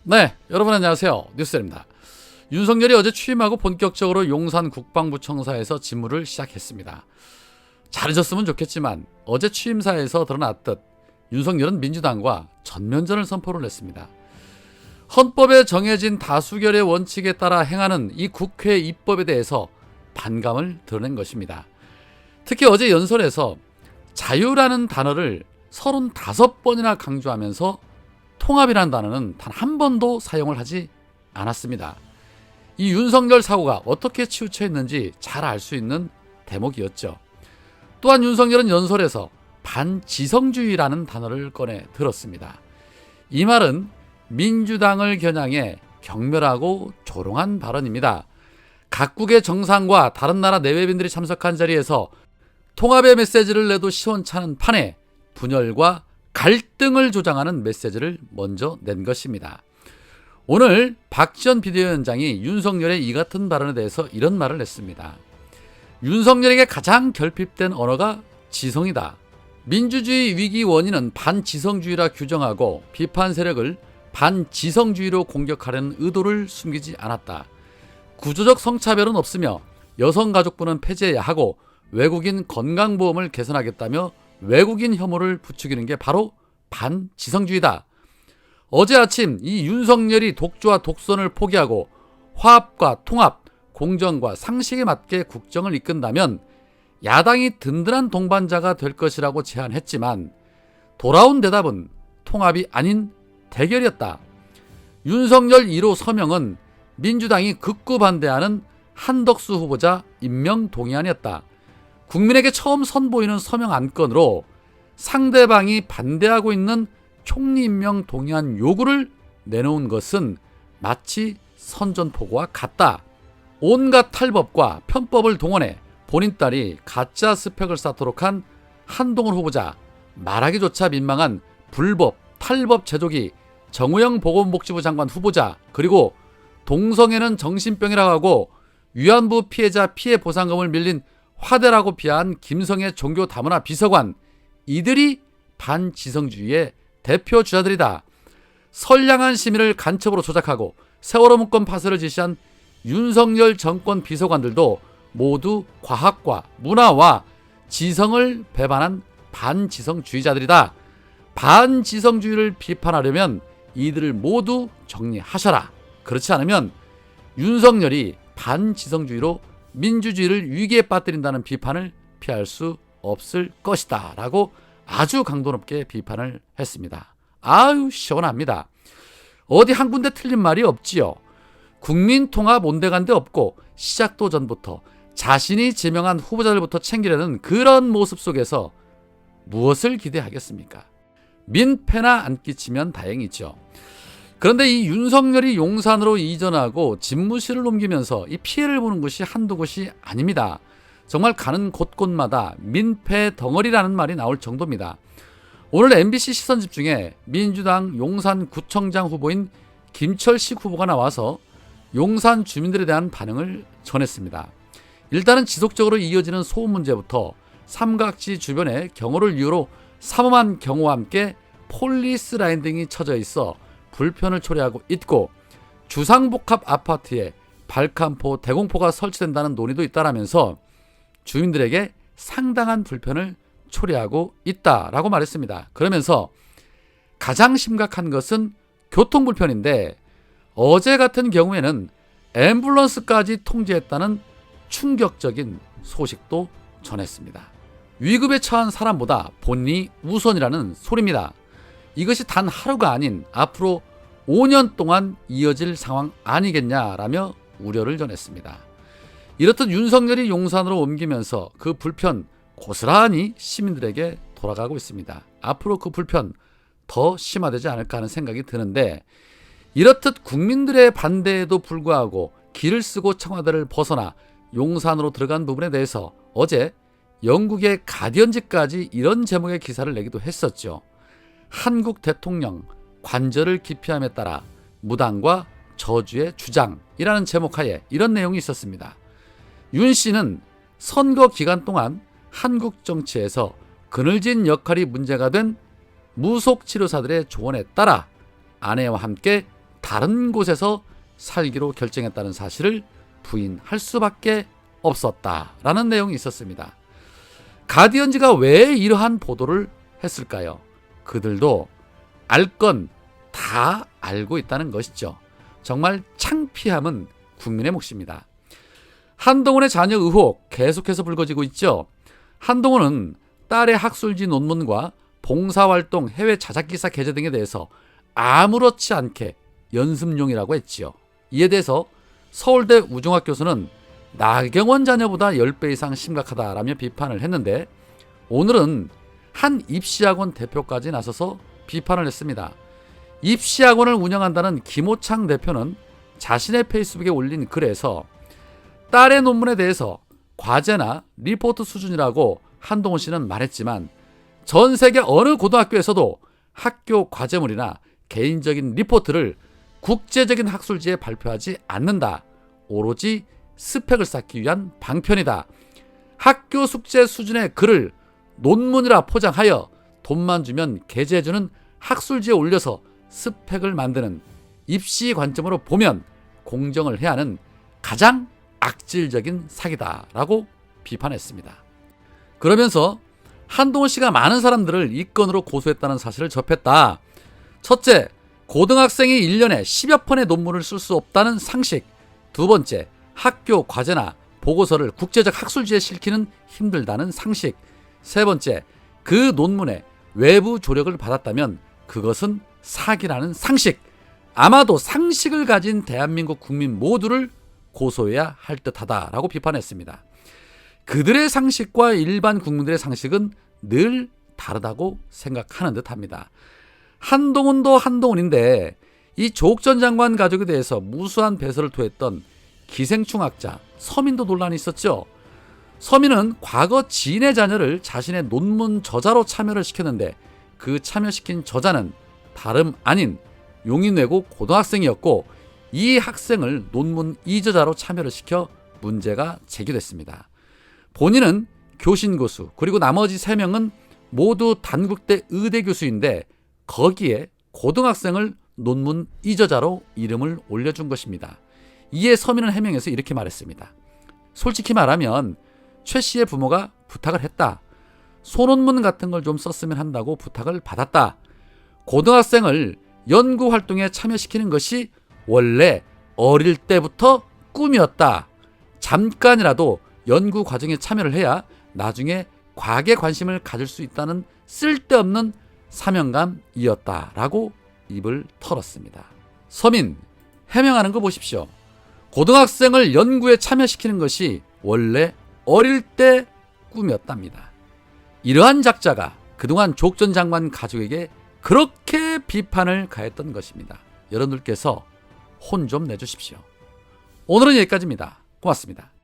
네, 여러분 안녕하세요. 뉴스입니다. 윤석열이 어제 취임하고 본격적으로 용산 국방부청사에서 직무를 시작했습니다. 잘해줬으면 좋겠지만 어제 취임사에서 드러났듯 윤석열은 민주당과 전면전을 선포를 했습니다. 헌법에 정해진 다수결의 원칙에 따라 행하는 이 국회 입법에 대해서 반감을 드러낸 것입니다. 특히 어제 연설에서 자유라는 단어를 35번이나 강조하면서 통합이라는 단어는 단 한 번도 사용을 하지 않았습니다. 이 윤석열 사고가 어떻게 치우쳐 있는지 잘 알 수 있는 대목이었죠. 또한 윤석열은 연설에서 반지성주의라는 단어를 꺼내 들었습니다. 이 말은 민주당을 겨냥해 경멸하고 조롱한 발언입니다. 각국의 정상과 다른 나라 내외빈들이 참석한 자리에서 통합의 메시지를 내도 시원찮은 판에 분열과 갈등을 조장하는 메시지를 먼저 낸 것입니다. 오늘 박지원 비대위원장이 윤석열의 이 같은 발언에 대해서 이런 말을 했습니다. 윤석열에게 가장 결핍된 언어가 지성이다. 민주주의 위기 원인은 반지성주의라 규정하고 비판 세력을 반지성주의로 공격하려는 의도를 숨기지 않았다. 구조적 성차별은 없으며 여성가족부는 폐지해야 하고 외국인 건강보험을 개선하겠다며 외국인 혐오를 부추기는 게 바로 반지성주의다. 어제 아침 이 윤석열이 독주와 독선을 포기하고 화합과 통합, 공정과 상식에 맞게 국정을 이끈다면 야당이 든든한 동반자가 될 것이라고 제안했지만 돌아온 대답은 통합이 아닌 대결이었다. 윤석열 1호 서명은 민주당이 극구 반대하는 한덕수 후보자 임명 동의안이었다. 국민에게 처음 선보이는 서명 안건으로 상대방이 반대하고 있는 총리 임명 동의안 요구를 내놓은 것은 마치 선전포고와 같다. 온갖 탈법과 편법을 동원해 본인 딸이 가짜 스펙을 쌓도록 한 한동훈 후보자, 말하기조차 민망한 불법, 탈법 제조기 정우영 보건복지부 장관 후보자, 그리고 동성애는 정신병이라고 하고 위안부 피해자 피해 보상금을 밀린 화대라고 비하한 김성애 종교다문화 비서관, 이들이 반지성주의의 대표 주자들이다. 선량한 시민을 간첩으로 조작하고 세월호 문건 파쇄를 지시한 윤석열 정권 비서관들도 모두 과학과 문화와 지성을 배반한 반지성주의자들이다. 반지성주의를 비판하려면 이들을 모두 정리하셔라. 그렇지 않으면 윤석열이 반지성주의로 민주주의를 위기에 빠뜨린다는 비판을 피할 수 없을 것이다 라고 아주 강도 높게 비판을 했습니다. 아유 시원합니다. 어디 한 군데 틀린 말이 없지요. 국민통합 온데간데 없고 시작도 전부터 자신이 지명한 후보자들부터 챙기려는 그런 모습 속에서 무엇을 기대하겠습니까? 민폐나 안 끼치면 다행이죠. 그런데 이 윤석열이 용산으로 이전하고 집무실을 옮기면서 이 피해를 보는 곳이 한두 곳이 아닙니다. 정말 가는 곳곳마다 민폐 덩어리라는 말이 나올 정도입니다. 오늘 MBC 시선집중에 민주당 용산구청장 후보인 김철식 후보가 나와서 용산 주민들에 대한 반응을 전했습니다. 일단은 지속적으로 이어지는 소음 문제부터 삼각지 주변에 경호를 이유로 삼엄한 경호와 함께 폴리스 라인 등이 쳐져 있어 불편을 초래하고 있고 주상복합 아파트에 발칸포, 대공포가 설치된다는 논의도 잇따르면서 주민들에게 상당한 불편을 초래하고 있다라고 말했습니다. 그러면서 가장 심각한 것은 교통불편인데 어제 같은 경우에는 앰뷸런스까지 통제했다는 충격적인 소식도 전했습니다. 위급에 처한 사람보다 본인이 우선이라는 소리입니다. 이것이 단 하루가 아닌 앞으로 5년 동안 이어질 상황 아니겠냐라며 우려를 전했습니다. 이렇듯 윤석열이 용산으로 옮기면서 그 불편 고스란히 시민들에게 돌아가고 있습니다. 앞으로 그 불편 더 심화되지 않을까 하는 생각이 드는데 이렇듯 국민들의 반대에도 불구하고 길을 쓰고 청와대를 벗어나 용산으로 들어간 부분에 대해서 어제 영국의 가디언지까지 이런 제목의 기사를 내기도 했었죠. 한국 대통령 관절을 기피함에 따라 무당과 저주의 주장이라는 제목 하에 이런 내용이 있었습니다. 윤 씨는 선거 기간 동안 한국 정치에서 그늘진 역할이 문제가 된 무속 치료사들의 조언에 따라 아내와 함께 다른 곳에서 살기로 결정했다는 사실을 부인할 수밖에 없었다라는 내용이 있었습니다. 가디언지가 왜 이러한 보도를 했을까요? 그들도 알 건 다 알고 있다는 것이죠. 정말 창피함은 국민의 몫입니다. 한동훈의 자녀 의혹 계속해서 불거지고 있죠. 한동훈은 딸의 학술지 논문과 봉사활동, 해외 자작기사 게재 등에 대해서 아무렇지 않게 연습용이라고 했지요. 이에 대해서 서울대 우종학 교수는 나경원 자녀보다 10배 이상 심각하다라며 비판을 했는데, 오늘은 한 입시학원 대표까지 나서서 비판을 했습니다. 입시학원을 운영한다는 김호창 대표는 자신의 페이스북에 올린 글에서 딸의 논문에 대해서 과제나 리포트 수준이라고 한동훈 씨는 말했지만, 전 세계 어느 고등학교에서도 학교 과제물이나 개인적인 리포트를 국제적인 학술지에 발표하지 않는다. 오로지 스펙을 쌓기 위한 방편이다. 학교 숙제 수준의 글을 논문이라 포장하여 돈만 주면 게재해주는 학술지에 올려서 스펙을 만드는 입시 관점으로 보면 공정을 해야 하는 가장 악질적인 사기다라고 비판했습니다. 그러면서 한동훈 씨가 많은 사람들을 이 건으로 고소했다는 사실을 접했다. 첫째, 고등학생이 1년에 10여 편의 논문을 쓸 수 없다는 상식. 두 번째, 학교 과제나 보고서를 국제적 학술지에 실기는 힘들다는 상식. 세 번째, 그 논문에 외부 조력을 받았다면 그것은 사기라는 상식. 아마도 상식을 가진 대한민국 국민 모두를 고소해야 할 듯하다라고 비판했습니다. 그들의 상식과 일반 국민들의 상식은 늘 다르다고 생각하는 듯합니다. 한동훈도 한동훈인데 이 조국 전 장관 가족에 대해서 무수한 배설을 토했던 기생충학자 서민도 논란이 있었죠. 서민은 과거 지인의 자녀를 자신의 논문 저자로 참여를 시켰는데, 그 참여시킨 저자는 다름 아닌 용인외고 고등학생이었고, 이 학생을 논문 이저자로 참여를 시켜 문제가 제기됐습니다. 본인은 교신 교수, 그리고 나머지 3명은 모두 단국대 의대 교수인데 거기에 고등학생을 논문 이저자로 이름을 올려준 것입니다. 이에 서민은 해명해서 이렇게 말했습니다. 솔직히 말하면 최 씨의 부모가 부탁을 했다. 소논문 같은 걸 좀 썼으면 한다고 부탁을 받았다. 고등학생을 연구활동에 참여시키는 것이 원래 어릴 때부터 꿈이었다. 잠깐이라도 연구 과정에 참여를 해야 나중에 과학에 관심을 가질 수 있다는 쓸데없는 사명감이었다라고 입을 털었습니다. 서민, 해명하는 거 보십시오. 고등학생을 연구에 참여시키는 것이 원래 어릴 때 꿈이었답니다. 이러한 작자가 그동안 조국 전 장관 가족에게 그렇게 비판을 가했던 것입니다. 여러분들께서 혼 좀 내주십시오. 오늘은 여기까지입니다. 고맙습니다.